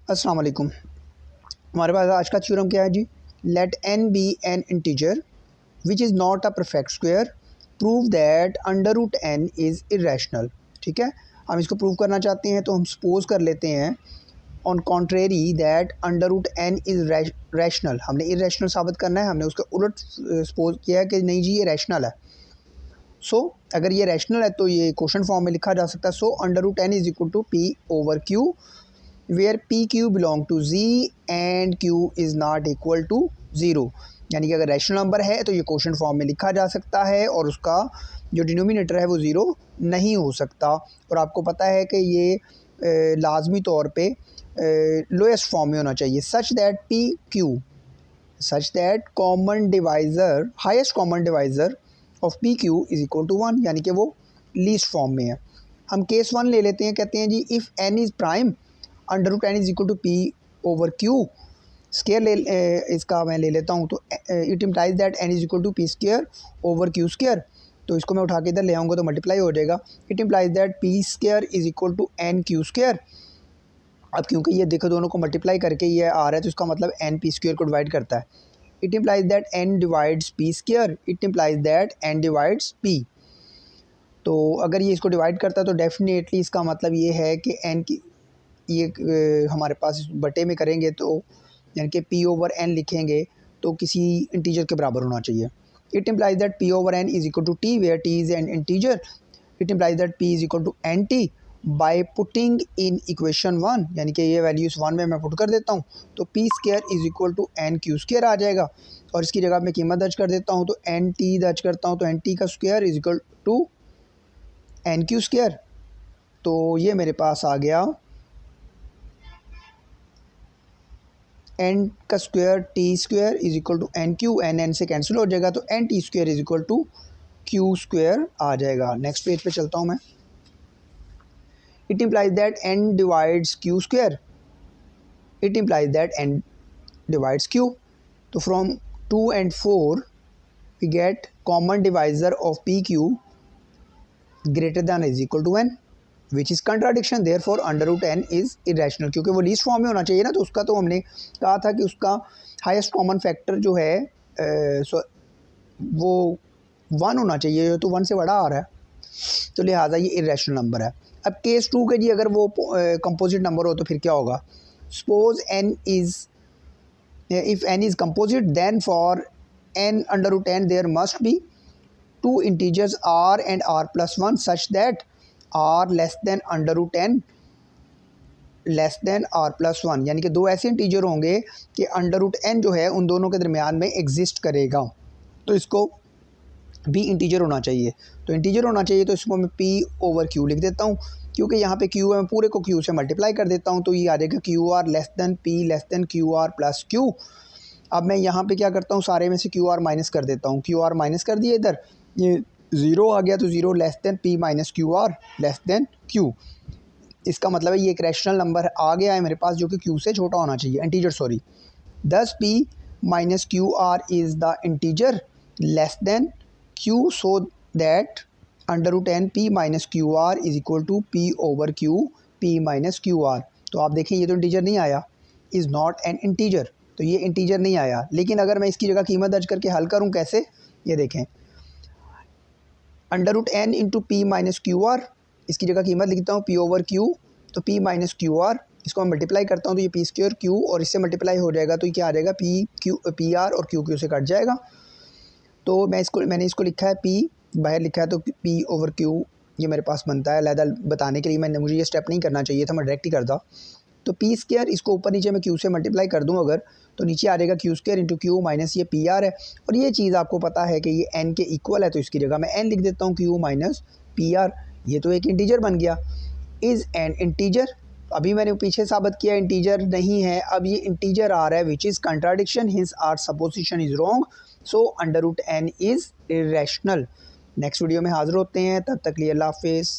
अस्सलाम वालेकुम। हमारे पास आज का थ्योरम क्या है जी? Let n be an integer which is not a perfect square, prove that under root n is irrational. ठीक है, हम इसको प्रूव करना चाहते हैं तो हम सपोज कर लेते हैं on contrary that under root n is rational. हमने इरेशनल साबित करना है, हमने उसका उलट सपोज किया है कि नहीं जी ये रैशनल है। अगर ये रैशनल है तो ये क्वेश्चन फॉर्म में लिखा जा सकता है। Under root n is equal to P over Q where P Q belong to G and Q is not equal to zero. यानी कि अगर रैशनल नंबर है तो ये क्वेश्चन फॉर्म में लिखा जा सकता है और उसका जो डिनोमिनेटर है वो ज़ीरो नहीं हो सकता। और आपको पता है कि ये लाजमी तौर पे लोएस्ट फॉर्म में होना चाहिए, such that common divisor highest common divisor of P Q is equal to one, यानी कि वो लीस्ट फॉर्म में है। हम केस वन ले लेते हैं, कहते हैं जी if N is prime under root n is equal to P over q square इसका मैं ले लेता हूँ तो it implies that n is equal to p square over q square. तो इसको मैं उठा के इधर ले आऊँगा तो मल्टीप्लाई हो जाएगा। It implies that P square is equal to N Q square. अब क्योंकि ये देखो दोनों को मल्टीप्लाई करके ये आ रहा है तो इसका मतलब एन पी स्केयर को डिवाइड करता है। It implies that N divides P square, it implies that N divides P. तो अगर ये इसको डिवाइड करता है तो डेफिनेटली इसका मतलब ये है कि एन की ये हमारे पास बटे में करेंगे तो यानी कि पी ओवर एन लिखेंगे तो किसी इंटीजर के बराबर होना चाहिए। It implies that P over N is equal to T where T is an integer. It implies that P is equal to N T by putting in equation one, यानी कि ये वैल्यूज़ वन में मैं put कर देता हूँ तो p square is equal to N Q square आ जाएगा। और इसकी जगह मैं कीमत दर्ज कर देता हूँ तो एन टी दर्ज करता हूँ तो एन टी का square is equal to N q square. तो ये मेरे पास आ गया एन का square t square is equal to N q, n n से कैंसिल हो जाएगा तो n t square is equal to q square आ जाएगा। नेक्स्ट पेज पे चलता हूँ मैं। It implies that N divides q square, it implies that N divides q. तो from 2 and 4 we get common divisor of P Q greater than is equal to N which is contradiction, therefore under root N is irrational. क्योंकि वो least form में होना चाहिए ना, तो उसका तो हमने कहा था कि उसका हाईएस्ट कॉमन फैक्टर जो है वो वन होना चाहिए, तो वन से बड़ा आ रहा है तो लिहाजा ये इरेशनल नंबर है। अब केस टू के जी अगर वो कंपोजिट नंबर हो तो फिर क्या होगा? Suppose N is if N is composite then for N under root N there must be two integers R and R plus one such that R less than under root N less than R plus one, यानी कि दो ऐसे integer होंगे कि under root N जो है उन दोनों के दरमियान में एग्जिस्ट करेगा। तो इसको भी इंटीजर होना चाहिए, तो इंटीजर होना चाहिए तो इसको मैं पी ओवर क्यू लिख देता हूँ। क्योंकि यहाँ पे क्यू है मैं पूरे को क्यू से मल्टीप्लाई कर देता हूँ तो ये आ जाएगा Q R less then P less than Q R plus Q. अब मैं यहाँ पे क्या करता हूँ, सारे में से क्यू आर माइनस कर देता हूँ। क्यू आर माइनस कर दिया, इधर ये ज़ीरो आ गया तो zero less than P minus Q are less than Q. इसका मतलब है ये एक रैशनल नंबर आ गया है मेरे पास जो कि क्यू से छोटा होना चाहिए, integer sorry. Thus P minus Q R is the integer less than Q so that under root N P minus Q R is equal to P over Q P minus Q R. तो आप देखें ये तो integer नहीं आया, is not an integer, तो ये integer नहीं आया। लेकिन अगर मैं इसकी जगह कीमत दर्ज करके हल करूँ कैसे, ये देखें under root N into P minus Q R, इसकी जगह कीमत लिखता हूँ पी ओवर क्यू, तो पी माइनस क्यू आर इसको मैं मल्टीप्लाई करता हूँ तो ये पी स्क्वायर क्यू और इससे मल्टीप्लाई हो जाएगा तो ये क्या आ जाएगा पी आर और क्यू क्यू से कट जाएगा। तो मैंने इसको लिखा है पी, बाहर लिखा है तो पी ओवर क्यू ये मेरे पास बनता है। अलहदा बताने के लिए मुझे ये स्टेप नहीं करना चाहिए था, मैं डायरेक्ट ही करता। तो पी स्क्वायर इसको ऊपर नीचे मैं क्यू से मल्टीप्लाई कर दूँ अगर तो नीचे आ जाएगा Q square into Q minus ये पी आर है। और ये चीज़ आपको पता है कि ये एन के इक्वल है तो इसकी जगह मैं एन लिख देता हूँ क्यू माइनस पी आर। ये तो एक इंटीजर बन गया, इज़ एन इंटीजर। अभी मैंने पीछे साबित किया इंटीजर नहीं है, अब ये इंटीजर आ रहा है which is contradiction, hence R supposition is wrong, so under root N is irrational. Next video में हाज़िर होते हैं, तब तक लिए अल्लाह हाफिज़।